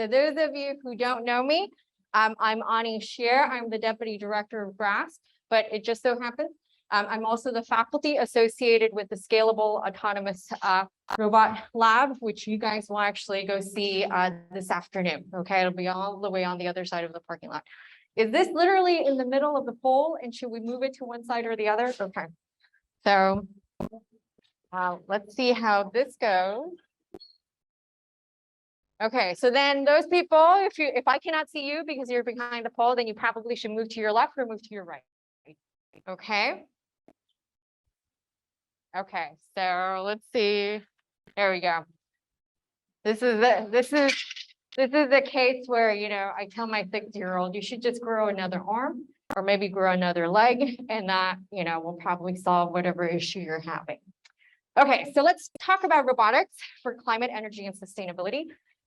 So those of you who don't know me, I'm Hsieh. I'm the Deputy Director of GRASP, but it just so happens I'm also the faculty associated with the Scalable Autonomous Robot Lab, which you guys will actually go see this afternoon. Okay, it'll be all the way on the other side of the parking lot. Is this literally in the middle of the pole, and should we move it to one side or the other? Okay, so let's see how this goes. Okay, so then those people, if I cannot see you because you're behind the pole, then you probably should move to your left or move to your right. Okay. Okay, so let's see. There we go. This is the case where, you know, I tell my 6-year-old, you should just grow another arm or maybe grow another leg, and that, you know, will probably solve whatever issue you're having. Okay, so let's talk about robotics for climate, energy, and sustainability.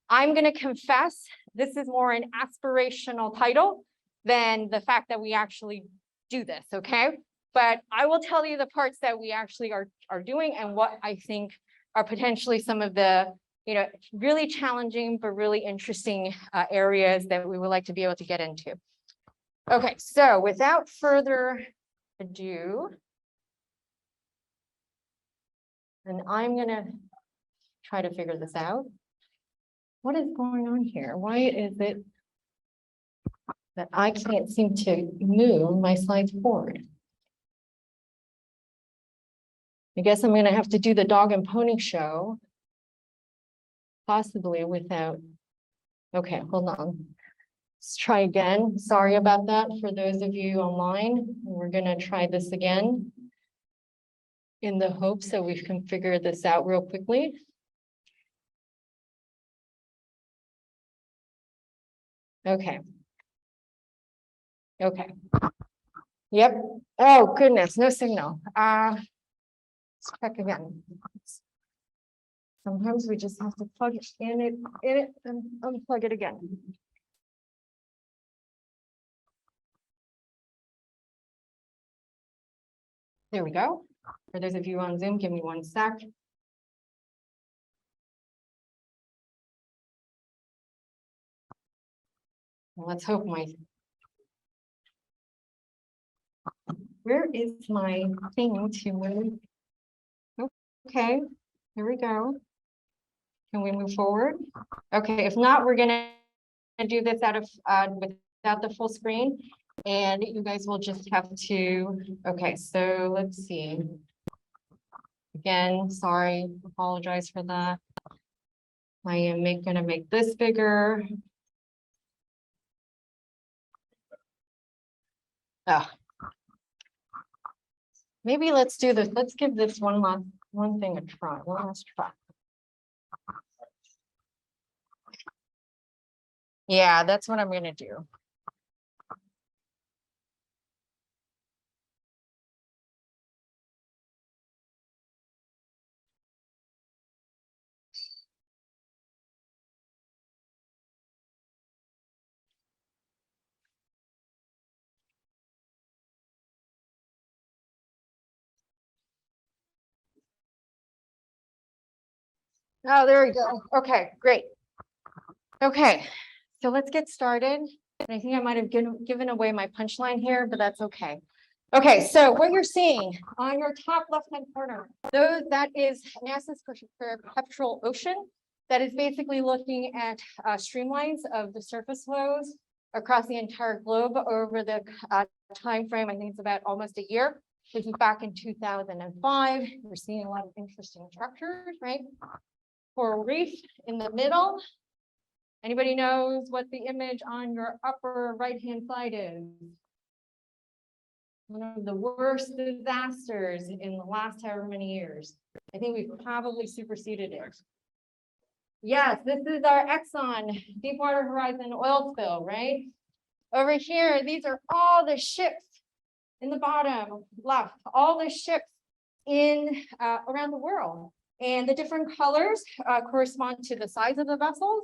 I'm going to confess this is more an aspirational title than the fact that we actually do this, okay? But I will tell you the parts that we actually are doing and what I think are potentially some of the, you know, really challenging but really interesting areas that we would like to be able to get into. Okay, so without further ado, and I'm going to try to figure this out. What is going on here? Why is it that I can't seem to move my slides forward? I guess I'm going to have to do the dog and pony show, possibly without. Okay, hold on. Let's try again. Sorry about that for those of you online. We're going to try this again in the hopes that we can figure this out real quickly. Okay. Okay. Yep. Oh, goodness, no signal. Let's check again. Sometimes we just have to plug it in it and unplug it again. There we go. For those of you on Zoom, give me one sec. Let's hope where is my thing to move? Okay, here we go. Can we move forward? Okay, if not, we're gonna do this out of without the full screen, and you guys will just have to. Okay, so let's see. Again, sorry, apologize for that. I am gonna make this bigger. Oh. Maybe let's do this. Let's give this one thing a try. One last try. Yeah, that's what I'm going to do. Oh, there we go. Okay, great. Okay, so let's get started. And I think I might have given away my punchline here, but that's okay. Okay, so what you're seeing on your top left-hand corner, that is NASA's Perpetual Ocean. That is basically looking at streamlines of the surface flows across the entire globe over the time frame. I think it's about almost a year. This is back in 2005. We're seeing a lot of interesting structures, right? Coral reef in the middle. Anybody knows what the image on your upper right-hand side is? One of the worst disasters in the last however many years. I think we've probably superseded it. Yes, this is our Exxon Deepwater Horizon oil spill, right? Over here, these are all the ships in the bottom left, all the ships in around the world. And the different colors correspond to the size of the vessels.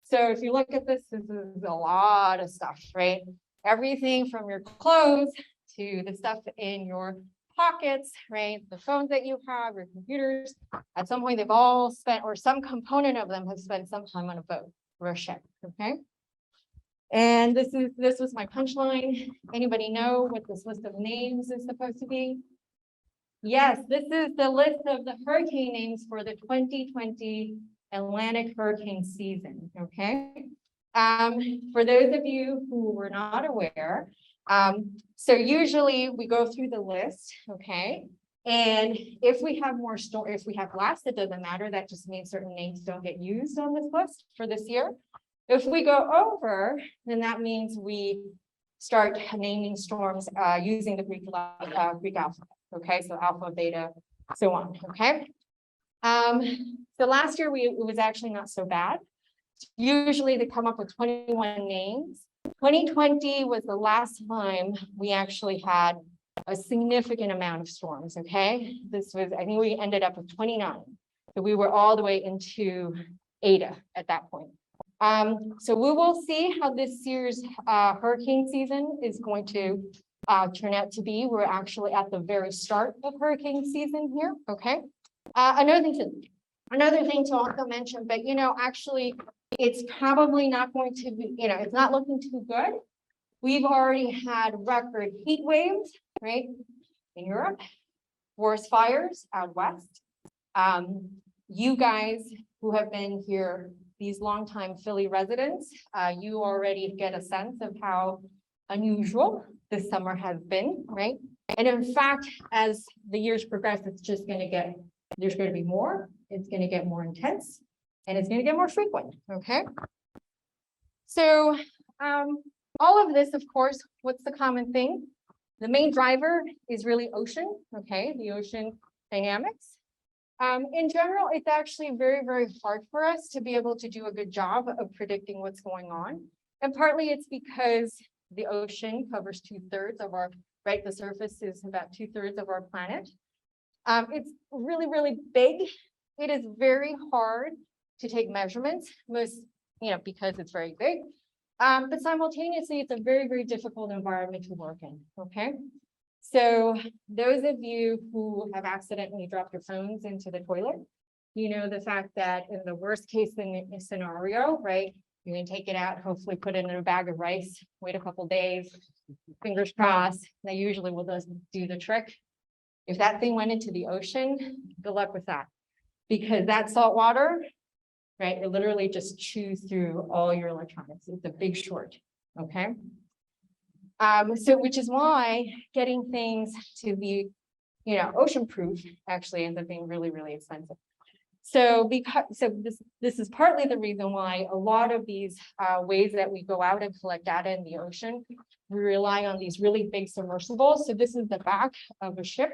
So if you look at this, this is a lot of stuff, right? Everything from your clothes to the stuff in your pockets, right? The phones that you have, your computers. At some point, they've all spent, or some component of them have spent some time on a boat, for a ship, okay? And this was my punchline. Anybody know what this list of names is supposed to be? Yes, this is the list of the hurricane names for the 2020 Atlantic hurricane season, okay? For those of you who were not aware, so usually we go through the list, okay? And if we have more if we have less, it doesn't matter. That just means certain names don't get used on this list for this year. If we go over, then that means we start naming storms using the Greek alphabet. Okay, so alpha, beta, so on. Okay. So last year it was actually not so bad. Usually they come up with 21 names. 2020 was the last time we actually had a significant amount of storms. Okay, this was, I think we ended up with 29. So we were all the way into Eta at that point. So we will see how this year's hurricane season is going to turn out to be. We're actually at the very start of hurricane season here. Okay. Another thing to also mention, but actually it's probably not going to be, it's not looking too good. We've already had record heat waves, right, in Europe, forest fires out west. You guys who have been here, these longtime Philly residents, you already get a sense of how unusual this summer has been, right? And in fact, as the years progress, it's just going to get, there's going to be more, it's going to get more intense, and it's going to get more frequent, okay? So all of this, of course, what's the common thing? The main driver is really ocean, okay? The ocean dynamics. In general, it's actually very, very hard for us to be able to do a good job of predicting what's going on. And partly it's because the ocean covers 2/3 of our, right? The surface is about 2/3 of our planet. It's really, really big. It is very hard to take measurements, because it's very big. But simultaneously, it's a very, very difficult environment to work in, okay? So those of you who have accidentally dropped your phones into the toilet, the fact that in the worst case scenario, right, you can take it out, hopefully put it in a bag of rice, wait a couple days, fingers crossed, that usually will do the trick. If that thing went into the ocean, good luck with that. Because that salt water, right, it literally just chews through all your electronics. It's a big short, okay? So which is why getting things to be, ocean proof actually ends up being really, really expensive. So this is partly the reason why a lot of these ways that we go out and collect data in the ocean, we rely on these really big submersibles. So this is the back of a ship,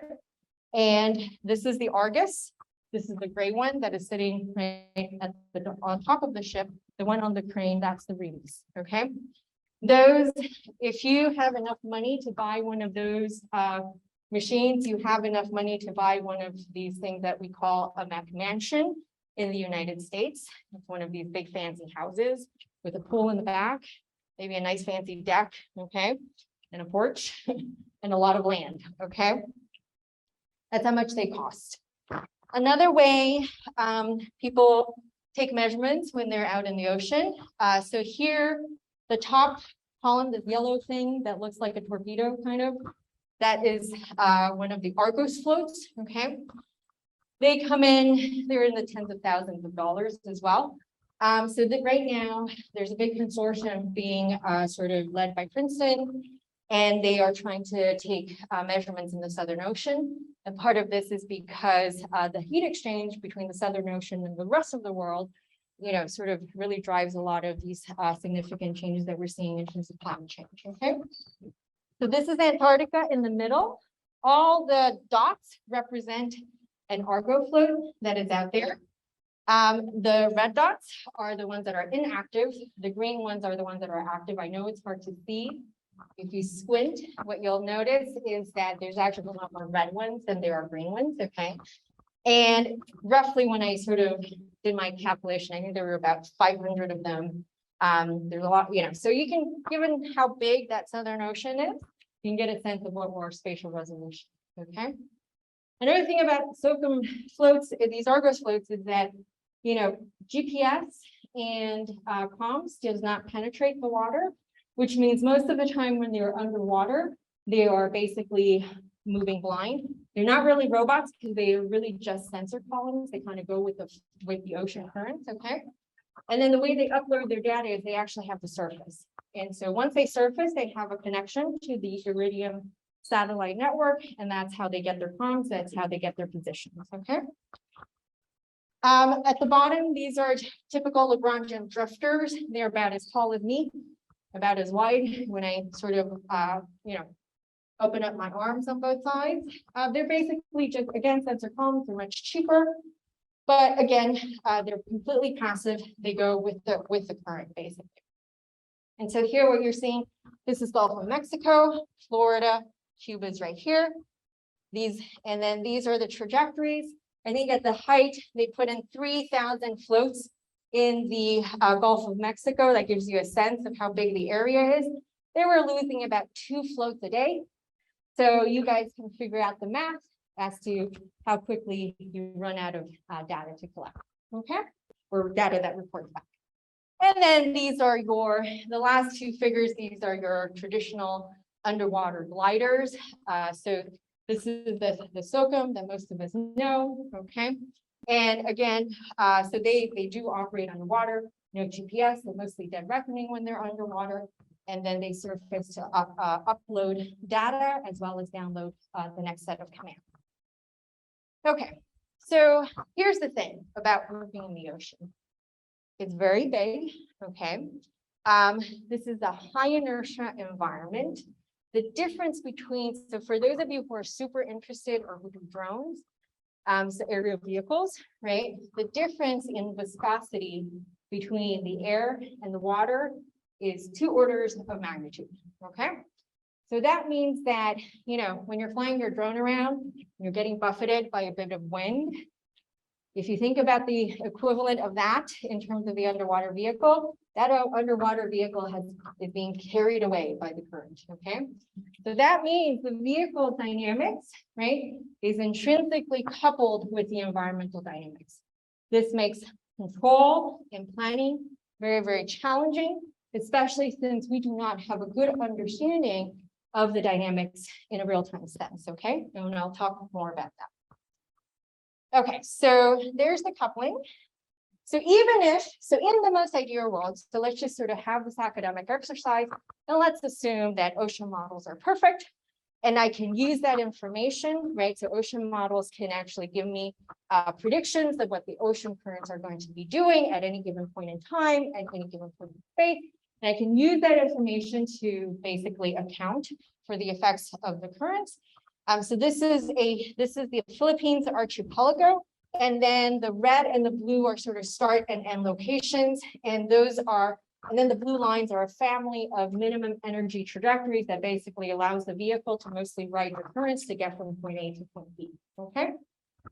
and this is the Argus. This is the gray one that is sitting right on top of the ship. The one on the crane, that's the Remus, okay? Those, if you have enough money to buy one of those machines, you have enough money to buy one of these things that we call a McMansion in the United States. It's one of these big fancy houses with a pool in the back, maybe a nice fancy deck, okay, and a porch and a lot of land, okay? That's how much they cost. Another way people take measurements when they're out in the ocean. So here, the top column, this yellow thing that looks like a torpedo kind of, that is one of the Argos floats, okay? They come in, they're in the tens of thousands of dollars as well. So that right now, there's a big consortium being sort of led by Princeton, and they are trying to take measurements in the Southern Ocean. And part of this is because the heat exchange between the Southern Ocean and the rest of the world, sort of really drives a lot of these significant changes that we're seeing in terms of climate change, okay? So this is Antarctica in the middle. All the dots represent an Argo float that is out there. The red dots are the ones that are inactive. The green ones are the ones that are active. I know it's hard to see. If you squint, what you'll notice is that there's actually a lot more red ones than there are green ones, okay? And roughly when I sort of did my calculation, I think there were about 500 of them. There's a lot, so you can, given how big that Southern Ocean is, you can get a sense of what more spatial resolution, okay? Another thing about SOCOM floats, these Argos floats, is that, GPS and comms does not penetrate the water, which means most of the time when they're underwater, they are basically moving blind. They're not really robots because they are really just sensor columns. They kind of go with the ocean currents, okay? And then the way they upload their data is they actually have to surface. And so once they surface, they have a connection to the Iridium satellite network, and that's how they get their comms, that's how they get their positions, okay? At the bottom, these are typical Lagrangian drifters. They're about as tall as me, about as wide when I sort of, open up my arms on both sides. They're basically just, again, sensor columns, they're much cheaper. But again, they're completely passive. They go with the current, basically. And so here what you're seeing, this is Gulf of Mexico, Florida, Cuba's right here. And then these are the trajectories. I think at the height, they put in 3,000 floats in the Gulf of Mexico. That gives you a sense of how big the area is. They were losing about 2 floats a day. So you guys can figure out the math as to how quickly you run out of data to collect, okay? Or data that reports back. And then these are the last 2 figures, these are your traditional underwater gliders. So this is the SOCOM that most of us know, okay? And again, so they do operate underwater, no GPS, they're mostly dead reckoning when they're underwater. And then they surface to upload data as well as download the next set of commands. Okay, so here's the thing about working in the ocean. It's very big, okay? This is a high inertia environment. The difference between, so for those of you who are super interested or who do drones, so aerial vehicles, right? The difference in viscosity between the air and the water is 2 orders of magnitude, okay? So that means that, when you're flying your drone around, you're getting buffeted by a bit of wind. If you think about the equivalent of that in terms of the underwater vehicle, that underwater vehicle is being carried away by the current, okay? So that means the vehicle dynamics, right, is intrinsically coupled with the environmental dynamics. This makes control and planning very, very challenging, especially since we do not have a good understanding of the dynamics in a real-time sense, okay? And I'll talk more about that. Okay, so there's the coupling. So in the most ideal world, so let's just sort of have this academic exercise, and let's assume that ocean models are perfect, and I can use that information, right? So ocean models can actually give me predictions of what the ocean currents are going to be doing at any given point in time, at any given point in space. And I can use that information to basically account for the effects of the currents. So this is the Philippines archipelago, and then the red and the blue are sort of start and end locations, and then the blue lines are a family of minimum energy trajectories that basically allows the vehicle to mostly ride the currents to get from point A to point B. Okay,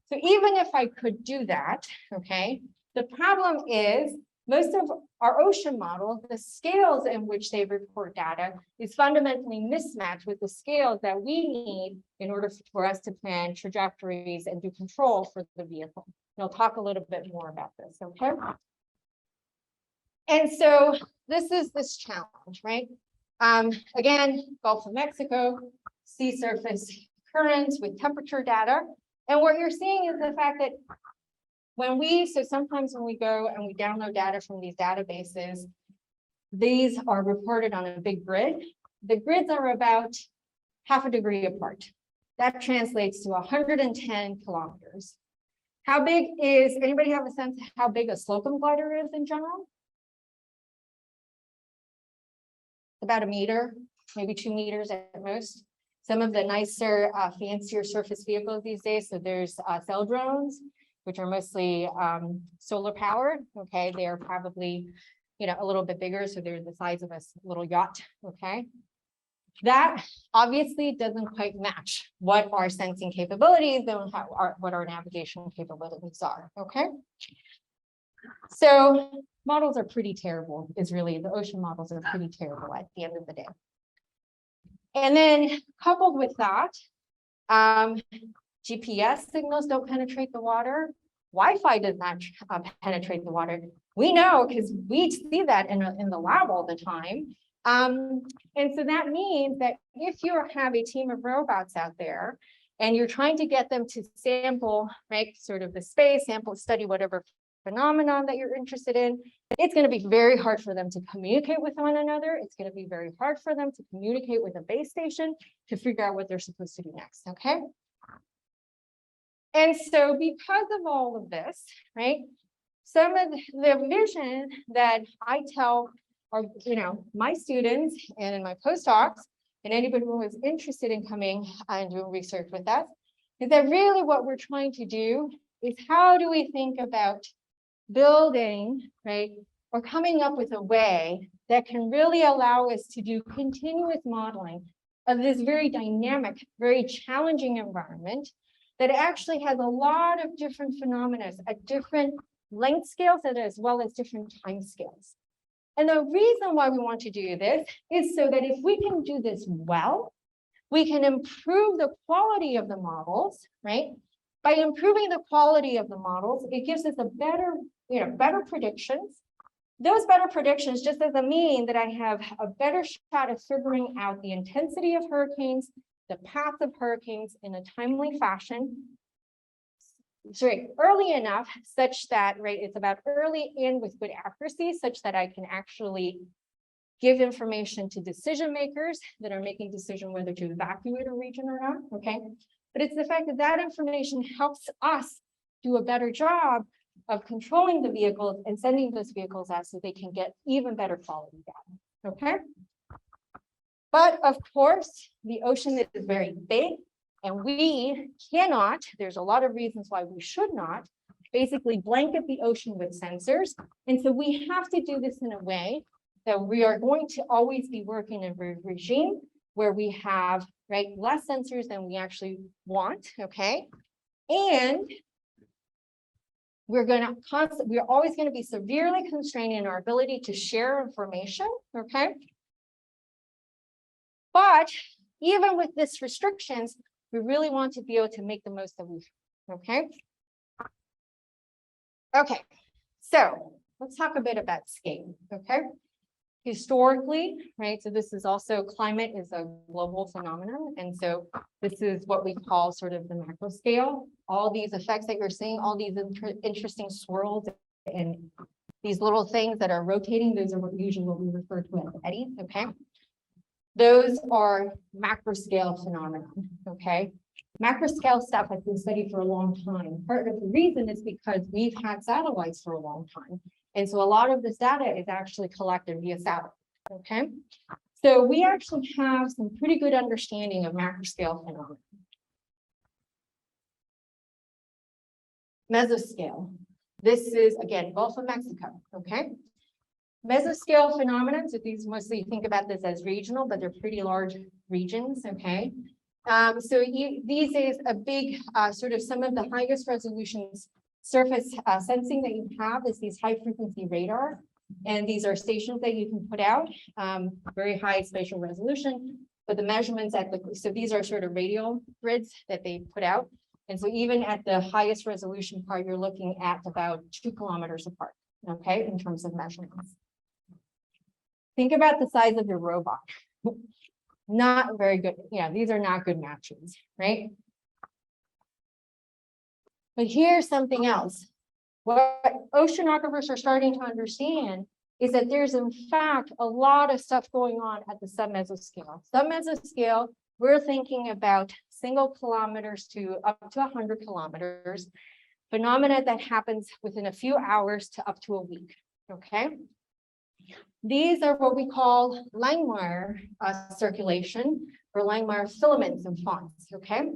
so even if I could do that, okay, the problem is most of our ocean models, the scales in which they report data is fundamentally mismatched with the scales that we need in order for us to plan trajectories and do control for the vehicle. And I'll talk a little bit more about this, okay? And so this is this challenge, right? Again, Gulf of Mexico, sea surface currents with temperature data. And what you're seeing is the fact that sometimes when we go and we download data from these databases, these are reported on a big grid. The grids are about half a degree apart. That translates to 110 kilometers. How big anybody have a sense of how big a slocum glider is in general? About a meter, maybe 2 meters at most. Some of the nicer, fancier surface vehicles these days, so there's cell drones, which are mostly solar powered, okay? They are probably, a little bit bigger, so they're the size of a little yacht, okay? That obviously doesn't quite match what our sensing capabilities and what our navigation capabilities are, okay? So models are pretty terrible, the ocean models are pretty terrible at the end of the day. And then coupled with that, GPS signals don't penetrate the water. Wi-Fi does not penetrate the water. We know because we see that in the lab all the time. And so that means that if you have a team of robots out there and you're trying to get them to sample, right, sort of the space, sample, study whatever phenomenon that you're interested in, it's going to be very hard for them to communicate with one another. It's going to be very hard for them to communicate with a base station to figure out what they're supposed to do next, okay? And so because of all of this, right, some of the vision that I tell or, my students and my postdocs and anybody who is interested in coming and doing research with us is that really what we're trying to do is how do we think about building, right, or coming up with a way that can really allow us to do continuous modeling of this very dynamic, very challenging environment that actually has a lot of different phenomena at different length scales and as well as different time scales. And the reason why we want to do this is so that if we can do this well, we can improve the quality of the models, right? By improving the quality of the models, it gives us a better, better predictions. Those better predictions just doesn't mean that I have a better shot of figuring out the intensity of hurricanes, the path of hurricanes in a timely fashion, early enough such that, right, it's about early in with good accuracy such that I can actually give information to decision makers that are making decision whether to evacuate a region or not, okay? But it's the fact that that information helps us do a better job of controlling the vehicles and sending those vehicles out so they can get even better quality data, okay? But of course, the ocean is very big and we cannot, there's a lot of reasons why we should not, basically blanket the ocean with sensors. And so we have to do this in a way that we are going to always be working in a regime where we have, right, less sensors than we actually want, okay? And we're always going to be severely constrained in our ability to share information, okay? But even with this restrictions, we really want to be able to make the most of it, okay? Okay, so let's talk a bit about scale, okay? Historically, right, so this is also climate is a global phenomenon. And so this is what we call sort of the macro scale. All these effects that you're seeing, all these interesting swirls and these little things that are rotating, those are usually what we refer to as eddies, okay? Those are macro scale phenomenon, okay? Macro scale stuff has been studied for a long time. Part of the reason is because we've had satellites for a long time. And so a lot of this data is actually collected via satellite, okay? So we actually have some pretty good understanding of macro scale phenomena. Mesoscale. This is, again, Gulf of Mexico, okay? Mesoscale phenomena, so these mostly think about this as regional, but they're pretty large regions, okay? These is a big sort of some of the highest resolutions surface sensing that you have is these high frequency radar. And these are stations that you can put out, very high spatial resolution, but the measurements so these are sort of radial grids that they put out. And so even at the highest resolution part, you're looking at about 2 kilometers apart, okay, in terms of measurements. Think about the size of your robot. Not very good. Yeah, these are not good matches, right? But here's something else. What oceanographers are starting to understand is that there's in fact a lot of stuff going on at the submesoscale. Submesoscale, we're thinking about single kilometers to up to 100 kilometers, phenomena that happens within a few hours to up to a week, okay? These are what we call Langmuir circulation or Langmuir filaments and fonts, okay?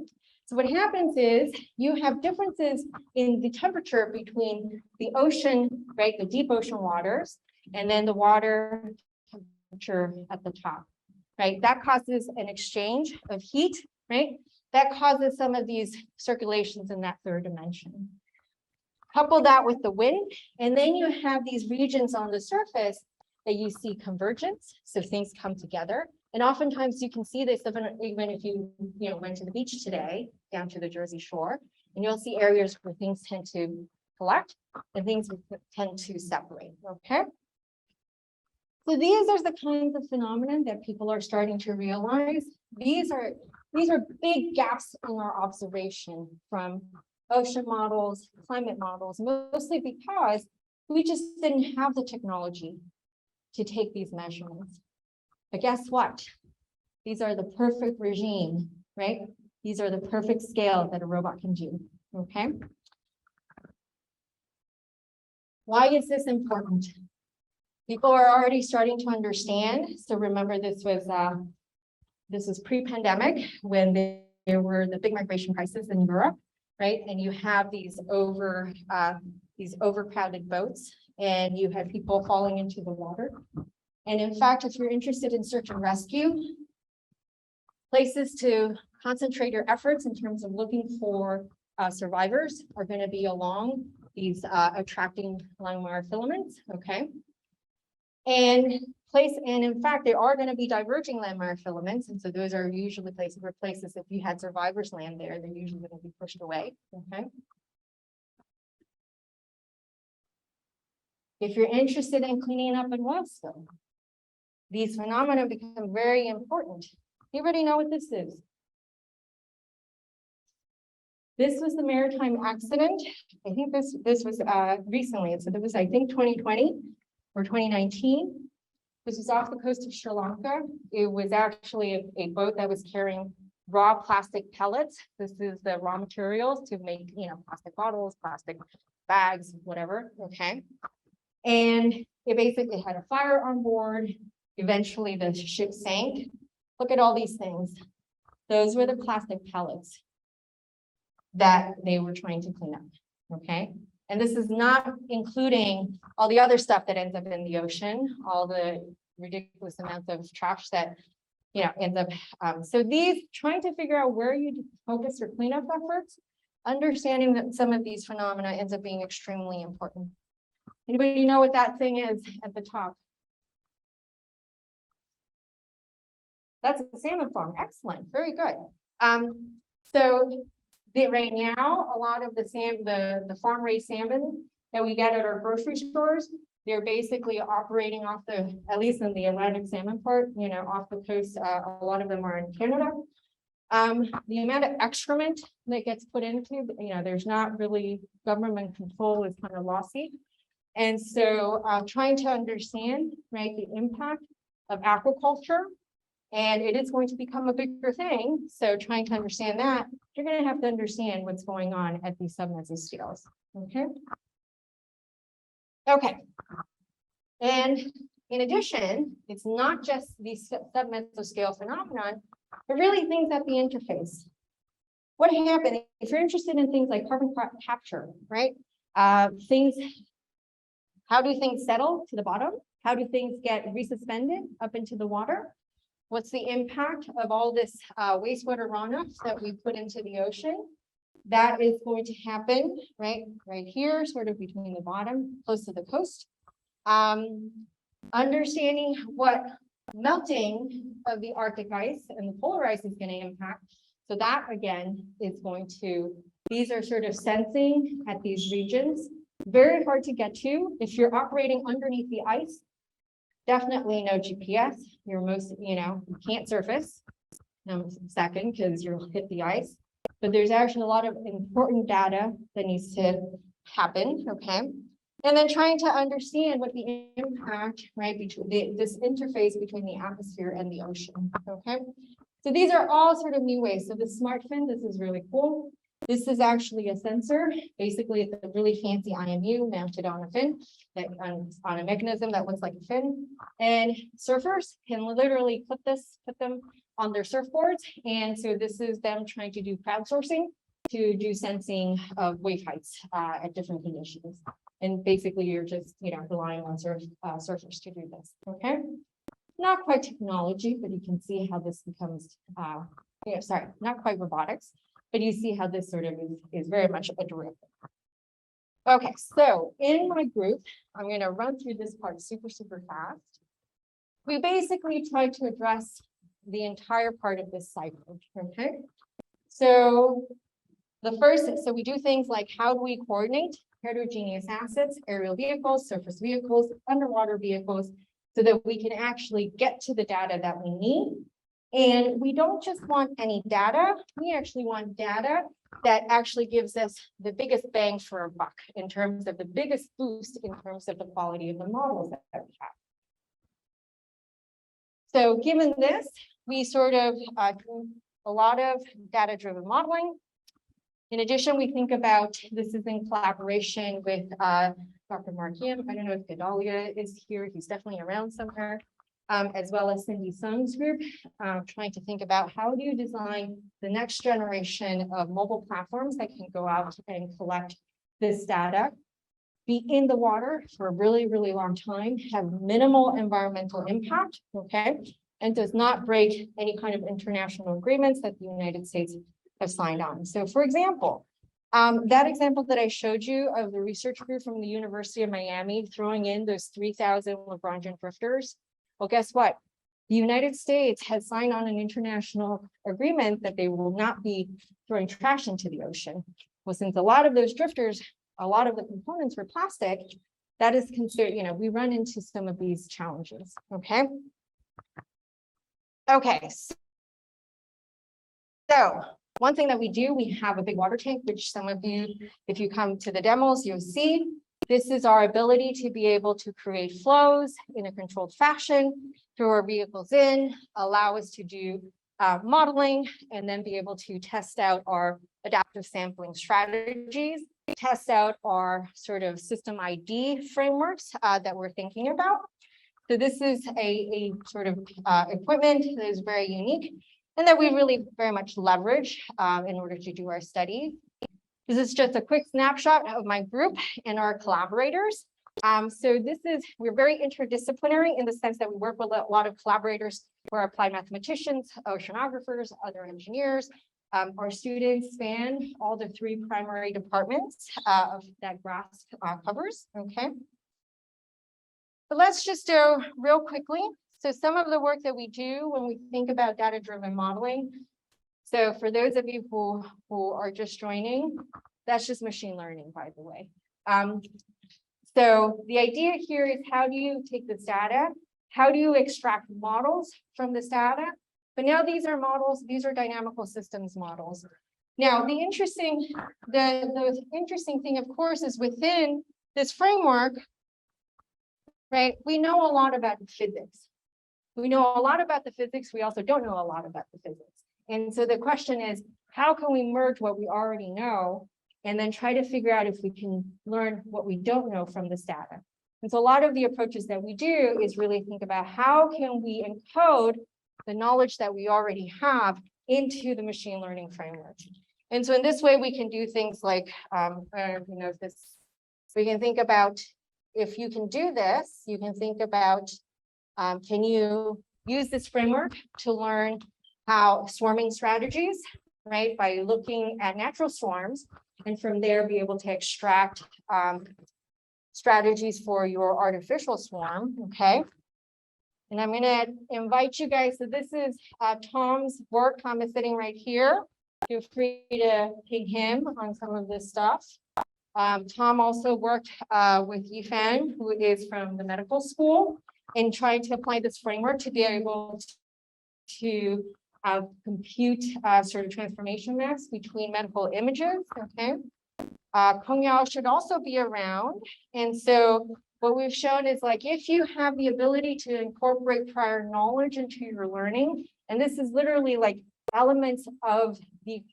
So what happens is you have differences in the temperature between the ocean, right, the deep ocean waters, and then the water temperature at the top, right? That causes an exchange of heat, right? That causes some of these circulations in that third dimension. Couple that with the wind, and then you have these regions on the surface that you see convergence, so things come together. And oftentimes you can see this even if you went to the beach today, down to the Jersey Shore, and you'll see areas where things tend to collect and things would tend to separate, okay? So these are the kinds of phenomena that people are starting to realize. These are big gaps in our observation from ocean models, climate models, mostly because we just didn't have the technology to take these measurements. But guess what? These are the perfect regime, right? These are the perfect scale that a robot can do, okay? Why is this important? People are already starting to understand. So remember, this was pre-pandemic when there were the big migration crisis in Europe, right? And you have these overcrowded boats, and you had people falling into the water. And in fact, if you're interested in search and rescue, places to concentrate your efforts in terms of looking for survivors are going to be along these attracting line-wire filaments, okay? And in fact, there are going to be diverging line-wire filaments, and so those are usually places if you had survivors land there, they're usually going to be pushed away, okay? If you're interested in cleaning up an oil spill, these phenomena become very important. Anybody know what this is? This was the maritime accident. I think this was recently. So it was, I think, 2020 or 2019. This was off the coast of Sri Lanka. It was actually a boat that was carrying raw plastic pellets. This is the raw materials to make, plastic bottles, plastic bags, whatever. Okay. And it basically had a fire on board. Eventually the ship sank. Look at all these things. Those were the plastic pellets that they were trying to clean up, okay? And this is not including all the other stuff that ends up in the ocean, all the ridiculous amounts of trash that, ends up. So these, trying to figure out where you focus your cleanup efforts, understanding that some of these phenomena ends up being extremely important. Anybody know what that thing is at the top? That's a salmon farm. Excellent. Very good. Right now, a lot of the farm raised salmon that we get at our grocery stores, they're basically operating off at least in the Atlantic salmon part, off the coast. A lot of them are in Canada. The amount of excrement that gets put into, there's not really government control is kind of lossy. And so trying to understand, right, the impact of aquaculture. And it is going to become a bigger thing. So trying to understand that, you're going to have to understand what's going on at these submeso scales. Okay. Okay. And in addition, it's not just these submeso scale phenomenon, but really things at the interface. What happened if you're interested in things like carbon capture, right? How do things settle to the bottom? How do things get resuspended up into the water? What's the impact of all this wastewater runoff that we put into the ocean? That is going to happen right here, sort of between the bottom, close to the coast. Understanding what melting of the Arctic ice and the polar ice is going to impact. So that again is going to, these are sort of sensing at these regions. Very hard to get to. If you're operating underneath the ice, definitely no GPS. You can't surface. Second, because you'll hit the ice. But there's actually a lot of important data that needs to happen. Okay. And then trying to understand what the impact, right, between this interface between the atmosphere and the ocean. Okay. So these are all sort of new ways. So the smart fin, this is really cool. This is actually a sensor. Basically, it's a really fancy IMU mounted on a fin, that on a mechanism that looks like a fin. And surfers can literally put them on their surfboards. And so this is them trying to do crowdsourcing to do sensing of wave heights at different conditions. And basically, you're just relying on surfers to do this. Okay, not quite technology, but you can see how this becomes. Not quite robotics. But you see how this sort of is very much a derivative. Okay, so in my group, I'm going to run through this part super fast. We basically try to address the entire part of this cycle. Okay, so we do things like how do we coordinate heterogeneous assets, aerial vehicles, surface vehicles, underwater vehicles, so that we can actually get to the data that we need. And we don't just want any data, we actually want data that actually gives us the biggest bang for our buck in terms of the biggest boost in terms of the quality of the models that we have. So given this, we sort of do a lot of data-driven modeling. In addition, we think about, this is in collaboration with Dr. Mark Yim. I don't know if Gedalia is here, he's definitely around somewhere, as well as Cindy Sung's group, trying to think about how do you design the next generation of mobile platforms that can go out and collect this data, be in the water for a really, really long time, have minimal environmental impact, okay, and does not break any kind of international agreements that the United States have signed on. So for example, that example that I showed you of the research group from the University of Miami throwing in those 3,000 Lagrangian drifters, well, guess what? The United States has signed on an international agreement that they will not be throwing trash into the ocean. Well, since a lot of those drifters, a lot of the components were plastic, that is considered, you know, we run into some of these challenges, okay? Okay, so one thing that we do, we have a big water tank, which some of you, if you come to the demos, you'll see. This is our ability to be able to create flows in a controlled fashion, throw our vehicles in, allow us to do modeling, and then be able to test out our adaptive sampling strategies, test out our sort of system ID frameworks that we're thinking about. So this is a sort of equipment that is very unique and that we really very much leverage in order to do our study. This is just a quick snapshot of my group and our collaborators. So this is, we're very interdisciplinary in the sense that we work with a lot of collaborators who are applied mathematicians, oceanographers, other engineers. Our students span all the 3 primary departments that GRASP covers, okay? So let's just do real quickly. So some of the work that we do when we think about data-driven modeling. So for those of you who are just joining, that's just machine learning, by the way. So the idea here is how do you take this data? How do you extract models from this data? But now these are models, these are dynamical systems models. Now, the interesting thing, of course, is within this framework, right? We know a lot about physics. We know a lot about the physics. We also don't know a lot about the physics. And so the question is, how can we merge what we already know and then try to figure out if we can learn what we don't know from this data? And so a lot of the approaches that we do is really think about how can we encode the knowledge that we already have into the machine learning framework. And so in this way, we can do things like, we can think about, if you can do this, you can think about, can you use this framework to learn how swarming strategies, right? By looking at natural swarms, and from there be able to extract strategies for your artificial swarm, okay? And I'm gonna invite you guys, so this is Tom's work. Tom is sitting right here. Feel free to ping him on some of this stuff. Tom also worked with Yifan, who is from the medical school, in trying to apply this framework to be able to compute sort of transformation maps between medical images, okay? Kong Yao should also be around. And so what we've shown is like, if you have the ability to incorporate prior knowledge into your learning, and this is literally like elements of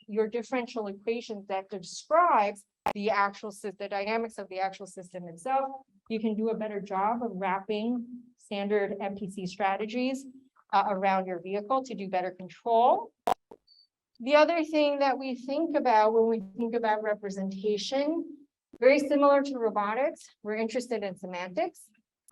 your differential equations that describes the dynamics of the actual system itself, you can do a better job of wrapping standard MPC strategies around your vehicle to do better control. The other thing that we think about when we think about representation, very similar to robotics, we're interested in semantics.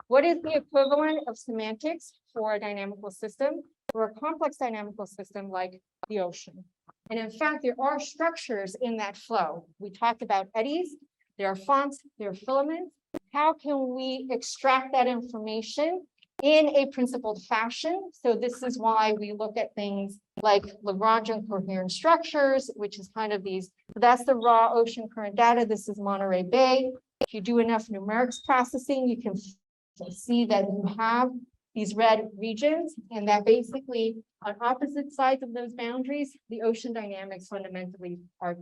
What is the equivalent of semantics for a dynamical system or a complex dynamical system like the ocean? And in fact, there are structures in that flow. We talked about eddies, there are fonts, there are filaments. How can we extract that information in a principled fashion? So this is why we look at things like Lagrangian coherent structures, which is kind of these, that's the raw ocean current data. This is Monterey Bay. if you do enough numerics processing, you can see that you have these red regions, and that basically on opposite sides of those boundaries, the ocean dynamics fundamentally are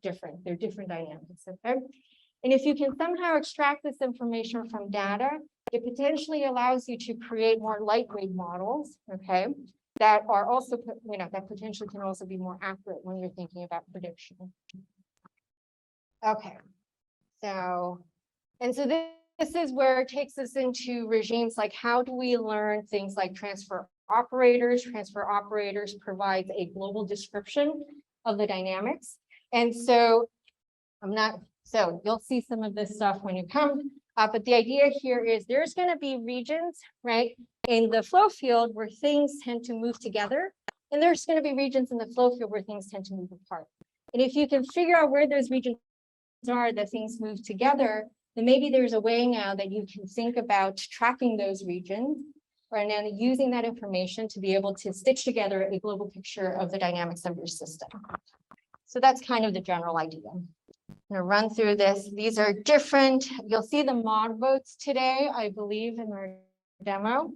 different. They're different dynamics. Okay. And if you can somehow extract this information from data, it potentially allows you to create more lightweight models, okay, that are also, that potentially can also be more accurate when you're thinking about prediction. Okay, so this is where it takes us into regimes like how do we learn things like transfer operators. Transfer operators provides a global description of the dynamics. And so so you'll see some of this stuff when you come, but the idea here is there's going to be regions, right, in the flow field where things tend to move together, and there's going to be regions in the flow field where things tend to move apart. And if you can figure out where those regions are that things move together, then maybe there's a way now that you can think about tracking those regions, and then using that information to be able to stitch together a global picture of the dynamics of your system. So that's kind of the general idea. I'm going to run through this. These are different. You'll see the mod boats today, I believe, in our demo.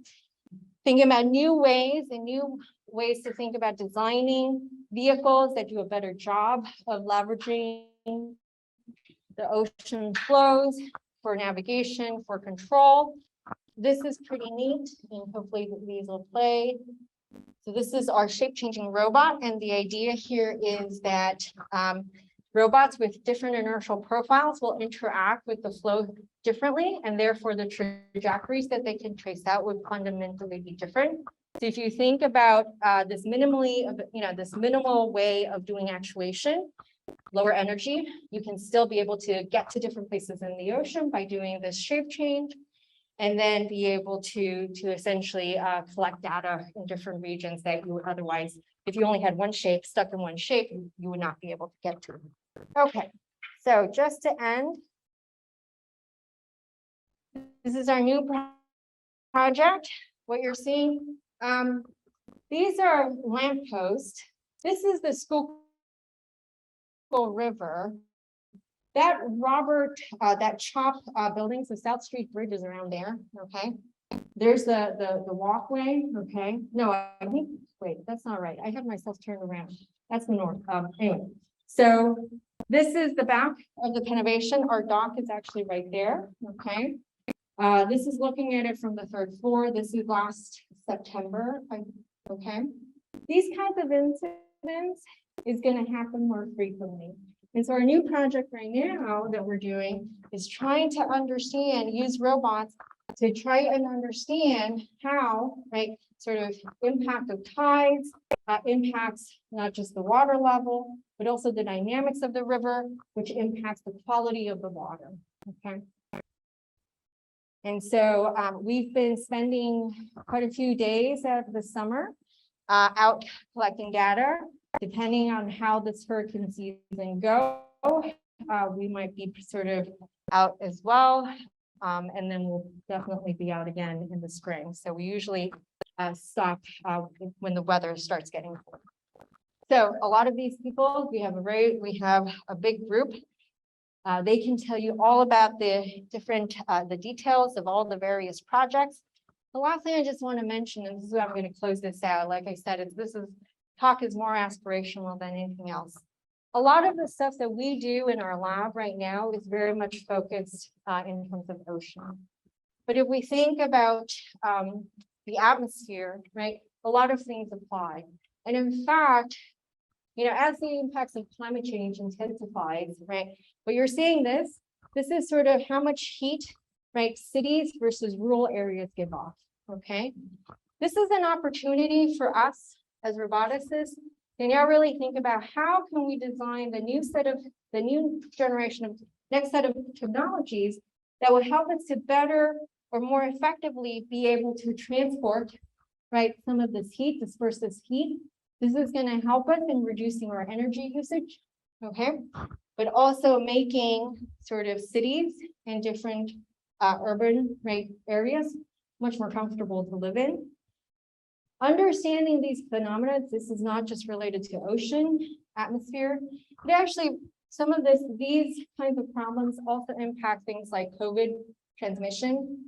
Thinking about new ways to think about designing vehicles that do a better job of leveraging the ocean flows for navigation, for control. This is pretty neat, and hopefully these will play. So this is our shape-changing robot, and the idea here is that robots with different inertial profiles will interact with the flow differently, and therefore the trajectories that they can trace out would fundamentally be different. So if you think about this minimal way of doing actuation, lower energy, you can still be able to get to different places in the ocean by doing this shape change, and then be able to essentially collect data in different regions that you would otherwise, if you only had one shape, stuck in one shape, you would not be able to get to. Okay, so just to end, this is our new project. What you're seeing, these are lampposts. This is the Schuylkill River. That that CHOP building, so South Street Bridge is around there, okay? There's the walkway, okay? No, I think, wait, that's not right. I have myself turned around. That's the north. Anyway, so this is the back of the Pennovation. Our dock is actually right there, okay? This is looking at it from the third floor. This is last September, okay? These kinds of incidents is going to happen more frequently. And so our new project right now that we're doing is trying to understand, use robots to try and understand how, right, sort of impact of tides impacts not just the water level, but also the dynamics of the river, which impacts the quality of the water, okay? And so we've been spending quite a few days of the summer out collecting data. Depending on how this hurricane season goes, we might be sort of out as well. And then we'll definitely be out again in the spring. So we usually stop when the weather starts getting cold. So a lot of these people, we have a big group. They can tell you all about the different, the details of all the various projects. The last thing I just want to mention, and this is how I'm going to close this out. Like I said, talk is more aspirational than anything else. A lot of the stuff that we do in our lab right now is very much focused in terms of ocean. But if we think about the atmosphere, right, a lot of things apply. And in fact, as the impacts of climate change intensifies, right, but you're seeing this is sort of how much heat, right, cities versus rural areas give off, okay? This is an opportunity for us as roboticists to now really think about how can we design the new generation of next set of technologies that would help us to better or more effectively be able to transport, right, some of this heat, disperse this heat. This is going to help us in reducing our energy usage, okay, but also making sort of cities and different urban, right, areas much more comfortable to live in. Understanding these phenomena, this is not just related to ocean, atmosphere. It actually some of these kinds of problems also impact things like COVID transmission.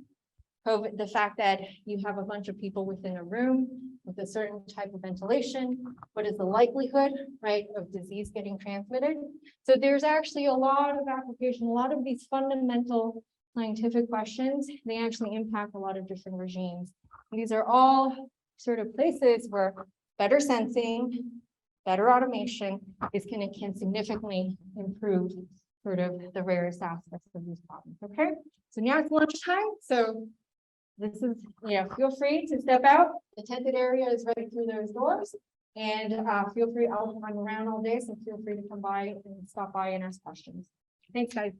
COVID, the fact that you have a bunch of people within a room with a certain type of ventilation, what is the likelihood, right, of disease getting transmitted? So there's actually a lot of application, a lot of these fundamental scientific questions, they actually impact a lot of different regimes. And these are all sort of places where better sensing, better automation can significantly improve sort of the various aspects of these problems. Okay, so now it's lunchtime. So this is, feel free to step out. The tented area is right through those doors. And feel free, I'm around all day, so feel free to come by and stop by and ask questions. Thanks, guys.